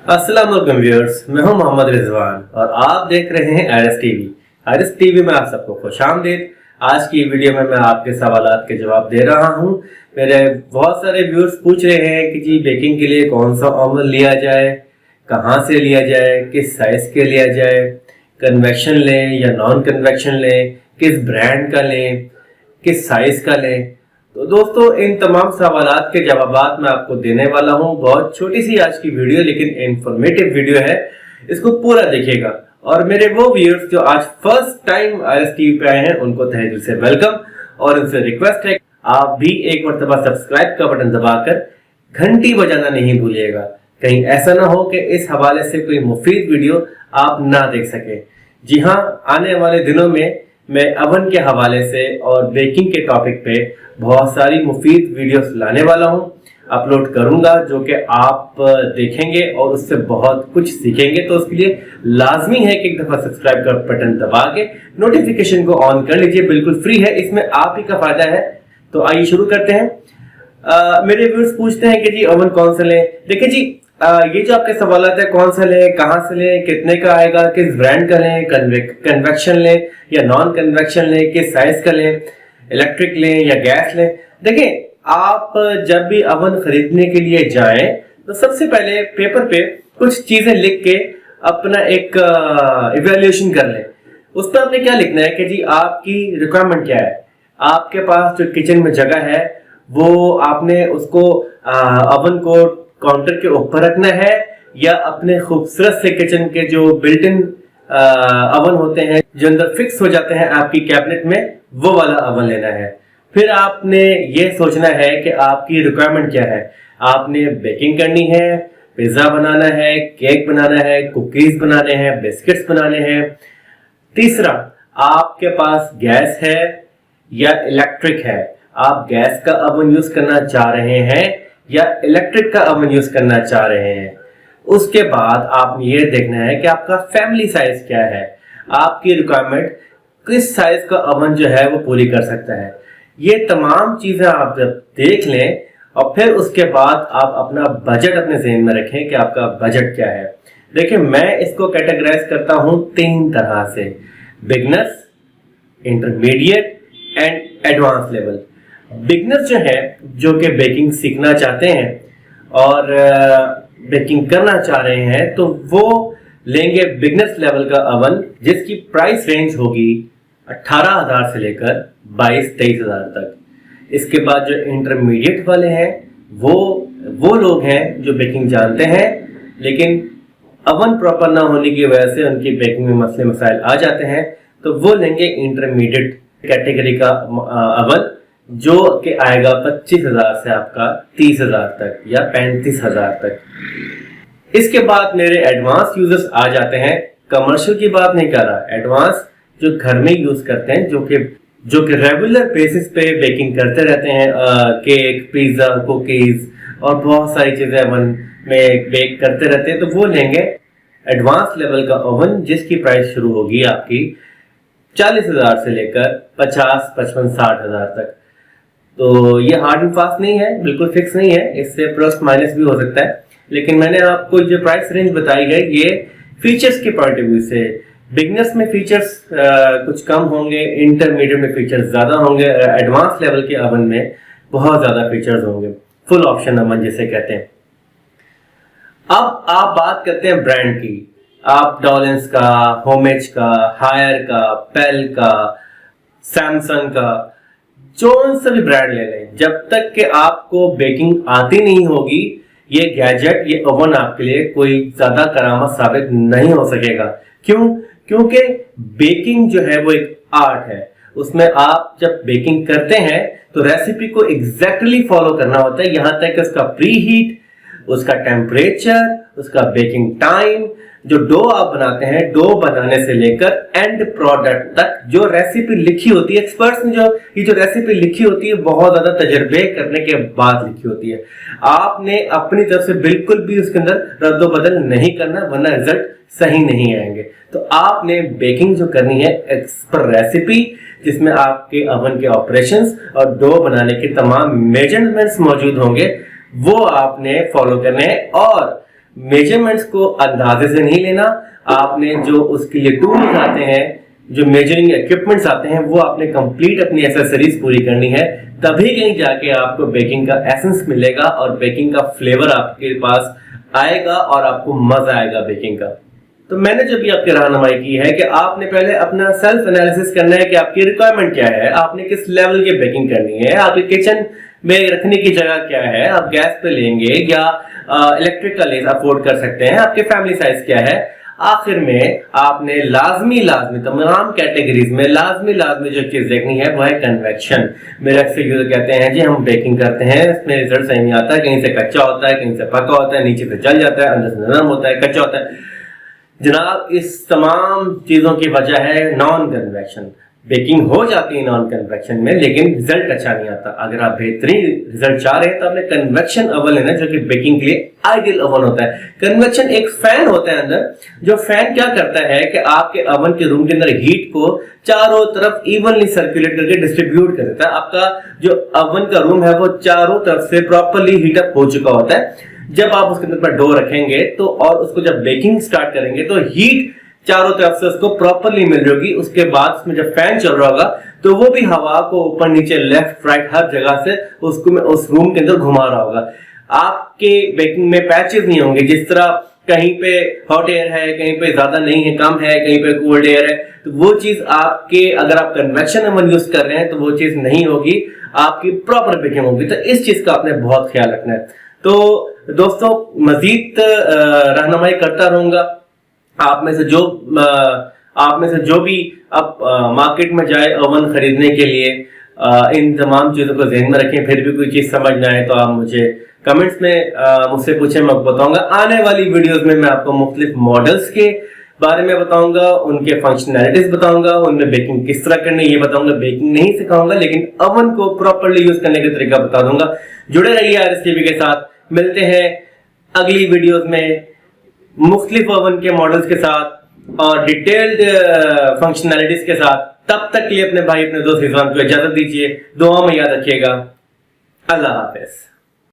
अस्सलाम वालेकुम व्यूअर्स, मैं हूं मोहम्मद रिजवान और आप देख रहे हैं आरएस टीवी। आरएस टीवी में आप सबको खुशामदीद। आज की वीडियो में मैं आपके सवालात के जवाब दे रहा हूं। मेरे बहुत सारे व्यूअर्स पूछ रहे हैं कि जी बेकिंग के लिए कौन सा ओवन लिया जाए, कहां से लिया जाए, किस साइज के लिया जाए, कन्वेक्शन लें या नॉन कन्वेक्शन लें, किस ब्रांड का लें, किस साइज का लें। तो दोस्तों, इन तमाम सवालात के जवाबात मैं आपको देने वाला हूं। बहुत छोटी सी आज की वीडियो, लेकिन इंफॉर्मेटिव वीडियो है, इसको पूरा देखिएगा। और मेरे वो व्यूअर्स जो आज फर्स्ट टाइम आरएस टीवी पे आए हैं, उनको तहे दिल से वेलकम और उनसे रिक्वेस्ट है आप भी एक मरतबा सब्सक्राइब का बटन दबाकर घंटी बजाना नहीं भूलिएगा। कहीं ऐसा ना हो कि इस हवाले से कोई मुफीद वीडियो आप ना देख सके। जी हाँ, आने वाले दिनों में मैं अवन के हवाले से और बेकिंग के टॉपिक पे बहुत सारी मुफीद वीडियोस लाने वाला हूं, अपलोड करूंगा, जो कि आप देखेंगे और उससे बहुत कुछ सीखेंगे। तो उसके लिए लाजमी है कि एक दफा सब्सक्राइब का बटन दबा के नोटिफिकेशन को ऑन कर लीजिए, बिल्कुल फ्री है, इसमें आप ही का फायदा है। तो आइए शुरू करते हैं। मेरे व्यूअर्स पूछते हैं कि जी ओवन कौन सा लें। देखिए जी, ये जो आपके सवालात है, कौन सा लें, कहां से लें, कितने का आएगा, किस ब्रांड का लें, कन्वेक्शन लें या नॉन कन्वेक्शन लें, किस साइज का लें, इलेक्ट्रिक लें या गैस लें। देखिए, आप जब भी ओवन खरीदने के लिए जाएं तो सबसे पहले पेपर पे कुछ चीजें लिख के अपना एक इवैल्यूएशन कर लें। उस पर आपने क्या लिखना है कि जी आपकी रिक्वायरमेंट क्या है। आपके पास जो किचन में जगह है वो आपने उसको ओवन को काउंटर के ऊपर रखना है, या अपने खूबसूरत से किचन के जो बिल्ट इन ओवन होते हैं जो अंदर फिक्स हो जाते हैं आपकी कैबिनेट में, वो वाला ओवन लेना है। फिर आपने ये सोचना है कि आपकी रिक्वायरमेंट क्या है। आपने बेकिंग करनी है, पिज्जा बनाना है, केक बनाना है, कुकीज बनाने हैं, बिस्किट्स बनाने हैं। तीसरा, आपके पास गैस है या इलेक्ट्रिक है। आप गैस का ओवन यूज करना चाह रहे हैं या इलेक्ट्रिक का ओवन यूज करना चाह रहे हैं। उसके बाद आपने ये देखना है कि आपका फैमिली साइज क्या है। आपकी रिक्वायरमेंट किस साइज का ओवन जो है वो पूरी कर सकता है। ये तमाम चीजें आप जब देख लें और फिर उसके बाद आप अपना बजट अपने ज़हन में रखें कि आपका बजट क्या है। देखिए, मैं इसको कैटेगराइज करता हूं 3 तरह से: beginners, intermediate and advance level. Beginners जो है, जो कि बेकिंग सीखना चाहते हैं और बेकिंग करना चाह रहे हैं, तो वो लेंगे बिगनर्स लेवल का ओवन, जिसकी प्राइस रेंज होगी 18,000 से लेकर 22-23 हज़ार तक। इसके बाद जो इंटरमीडिएट वाले हैं वो लोग हैं जो बेकिंग जानते हैं, लेकिन ओवन प्रॉपर ना होने की वजह से उनकी बेकिंग में मसले मसाइल आ जाते हैं, तो वो लेंगे इंटरमीडिएट कैटेगरी का ओवन, जो कि आएगा 25,000 से आपका 30,000 तक या 35,000 तक। इसके बाद मेरे एडवांस यूजर्स आ जाते हैं। कमर्शियल की बात नहीं कर रहा, एडवांस जो घर में यूज करते हैं, जो कि रेगुलर बेसिस पे बेकिंग करते रहते हैं, केक, पिज्जा, कुकीज और बहुत सारी चीजें ओवन में बेक करते रहते हैं, तो वो लेंगे एडवांस लेवल का ओवन, जिसकी प्राइस शुरू होगी आपकी 40,000 से लेकर 50, 55, 60,000 तक। तो ये हार्ड एंड फास्ट नहीं है, बिल्कुल फिक्स नहीं है, इससे प्लस माइनस भी हो सकता है। लेकिन मैंने आपको जो प्राइस रेंज बताई है ये फीचर्स के पॉइंट ऑफ व्यू से। बिगनर्स में फीचर्स कुछ कम होंगे, इंटरमीडिएट में फीचर्स ज्यादा होंगे, एडवांस लेवल के ओवन में बहुत ज्यादा फीचर्स होंगे, फुल ऑप्शन ओवन जिसे कहते हैं। अब आप बात करते हैं ब्रांड की। आप डॉलेंस का, होमेज का, हायर का, पेल का, सैमसंग का, जो सा भी ब्रांड ले लें, जब तक कि आपको बेकिंग आती नहीं होगी, ये गैजेट, ये ओवन आपके लिए कोई ज्यादा करामत साबित नहीं हो सकेगा। क्यों? क्योंकि बेकिंग जो है वो एक आर्ट है। उसमें आप जब बेकिंग करते हैं तो रेसिपी को एग्जैक्टली फॉलो करना होता है, यहां तक कि उसका प्री हीट, उसका टेम्परेचर, उसका बेकिंग टाइम, जो डो आप बनाते हैं, डो बनाने से लेकर एंड प्रोडक्ट तक जो रेसिपी लिखी होती है, एक्सपर्ट्स ने जो रेसिपी लिखी होती है, बहुत ज्यादा तजर्बे करने के बाद लिखी होती है। आपने अपनी तरफ से बिल्कुल भी उसके अंदर रद्दो बदल नहीं करना, वरना रिजल्ट सही नहीं आएंगे। तो आपने बेकिंग जो करनी है एक्सपर्ट रेसिपी, जिसमें आपके ओवन के ऑपरेशंस और डो बनाने के तमाम मेजरमेंट्स मौजूद होंगे, वो आपने फॉलो करने हैं। और मेजरमेंट्स को अंदाजे से नहीं लेना, आपने जो उसके लिए टूल्स आते हैं, जो मेजरिंग इक्विपमेंट्स आते हैं, वो आपने कंप्लीट अपनी एक्सेसरीज पूरी करनी है, तभी कहीं जाके आपको बेकिंग का एसेंस मिलेगा और बेकिंग का फ्लेवर आपके पास आएगा और आपको मजा आएगा बेकिंग का। तो मैंने जो भी आपकी रहनुमाई की है कि आपने पहले अपना सेल्फ एनालिसिस करना है कि आपकी रिक्वायरमेंट क्या है, आपने किस लेवल की बेकिंग करनी है, आपके किचन में रखने की जगह क्या है, आप गैस पे लेंगे या इलेक्ट्रिक का लेस अफोर्ड कर सकते हैं, आपके फैमिली साइज क्या है। आखिर में आपने लाजमी तमाम कैटेगरीज में लाजमी जो चीज देखनी है वो है कन्वेक्शन। मेरे अक्सर यूजर कहते हैं जी हम बेकिंग करते हैं, इसमें रिजल्ट सही नहीं आता, कहीं से कच्चा होता है, कहीं से पका होता है, नीचे से जल जाता है, अंदर से नरम होता है, कच्चा होता है। जनाब, इस तमाम चीजों की वजह है नॉन कन्वेक्शन। बेकिंग हो जाती है नॉन कन्वेक्शन में, लेकिन रिजल्ट अच्छा नहीं आता। अगर आप बेहतरीन रिजल्ट चाह रहे हैं तो आपने कन्वेक्शन ओवन लेना, जो कि बेकिंग के लिए आइडियल ओवन होता है। कन्वेक्शन एक फैन होता है अंदर, जो फैन क्या करता है कि आपके ओवन के रूम के अंदर हीट को चारों तरफ इवनली सर्कुलेट करके डिस्ट्रीब्यूट कर देता है। आपका जो ओवन का रूम है वो चारों तरफ से प्रॉपरली हीट अप हो चुका होता है। जब आप उसके अंदर डो रखेंगे तो और उसको जब बेकिंग स्टार्ट करेंगे तो हीट चारों तरफ से उसको प्रॉपरली मिल जाएगी। उसके बाद उसमें जब फैन चल रहा होगा तो वो भी हवा को ऊपर नीचे लेफ्ट राइट हर जगह से उसको उस रूम के अंदर घुमा रहा होगा। आपके बेकिंग में पैचेस नहीं होंगे, जिस तरह कहीं पे हॉट एयर है, कहीं पे ज्यादा नहीं है, कम है, कहीं पे कोल्ड एयर है, तो वो चीज आपके, अगर आप कन्वेक्शन ओवन यूज कर रहे हैं तो वो चीज नहीं होगी, आपकी प्रॉपर बेकिंग होगी। तो इस चीज का आपने बहुत ख्याल रखना है। तो दोस्तों, मजीद रहनुमाई करता रहूंगा। आप में से जो भी अब मार्केट में जाए ओवन खरीदने के लिए, इन तमाम चीजों को ध्यान में रखें। फिर भी कोई चीज समझ ना आए तो आप मुझे कमेंट्स में मुझसे पूछें, मैं बताऊंगा। आने वाली वीडियोस में मैं आपको मुख्तलिफ मॉडल्स के बारे में बताऊंगा, उनके फंक्शनैलिटीज बताऊंगा, उनमें बेकिंग किस तरह करनी है ये बताऊंगा। बेकिंग नहीं सिखाऊंगा, लेकिन ओवन को प्रॉपरली यूज करने का तरीका बता दूंगा। जुड़े रहिए आरएस टीवी के साथ। मिलते हैं अगली वीडियोस में मुख्तलिफ ओवन के मॉडल्स के साथ और डिटेल्ड फंक्शनैलिटीज के साथ। तब तक के लिए अपने भाई अपने दोस्त रिजवान को इजाजत दीजिए। दुआ में याद रखिएगा। अल्लाह हाफिज।